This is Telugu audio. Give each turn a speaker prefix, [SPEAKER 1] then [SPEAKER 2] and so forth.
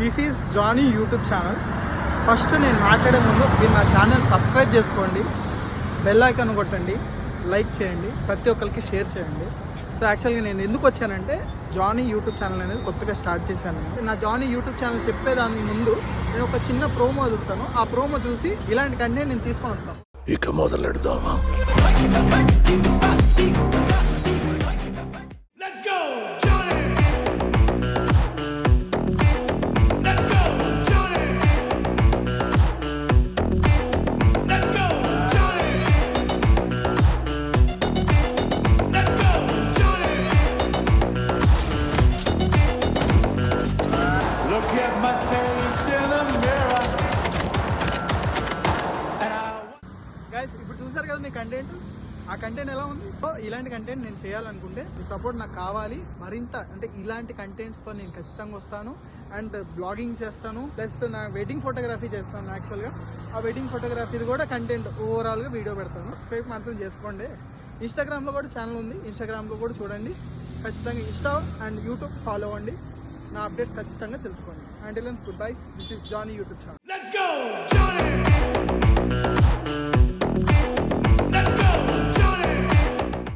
[SPEAKER 1] This is Johnny YouTube channel. First నేను మాట్లాడే ముందు మీరు నా ఛానల్ సబ్స్క్రైబ్ చేసుకోండి, బెల్ ఐకాన్ కొట్టండి, లైక్ చేయండి, ప్రతి ఒక్కరికి షేర్ చేయండి. సో యాక్చువల్గా నేను ఎందుకు వచ్చానంటే జానీ యూట్యూబ్ ఛానల్ అనేది కొత్తగా స్టార్ట్ చేశాను. నా జానీ యూట్యూబ్ ఛానల్ చెప్పేదానికి ముందు నేను ఒక చిన్న ప్రోమో వదులుతాను. ఆ ప్రోమో చూసి ఇలాంటి కంటెంట్ నేను తీసుకొని వస్తాను.
[SPEAKER 2] ఇక మొదలెడదామా?
[SPEAKER 1] గైస్ ఇప్పుడు చూసారు కదా మీ కంటెంట్. ఆ కంటెంట్ ఎలా ఉంది? ఇలాంటి కంటెంట్ నేను చేయాలనుకుంటే మీ సపోర్ట్ నాకు కావాలి. మరింత అంటే ఇలాంటి కంటెంట్స్తో నేను ఖచ్చితంగా వస్తాను. అండ్ బ్లాగింగ్ చేస్తాను, ప్లస్ నా వెడ్డింగ్ ఫోటోగ్రఫీ చేస్తాను. యాక్చువల్గా ఆ వెడ్డింగ్ ఫోటోగ్రఫీది కూడా కంటెంట్ ఓవరాల్గా వీడియో పెడతాను. సబ్స్క్రైబ్ మాత్రం చేసుకోండి. ఇన్స్టాగ్రామ్లో కూడా ఛానల్ ఉంది, ఇన్స్టాగ్రామ్లో కూడా చూడండి. ఖచ్చితంగా ఇన్స్టా అండ్ యూట్యూబ్ ఫాలో అవ్వండి. నా అప్డేట్స్ ఖచ్చితంగా తెలుసుకోండి. Until then good bye. This is Johnny YouTube channel.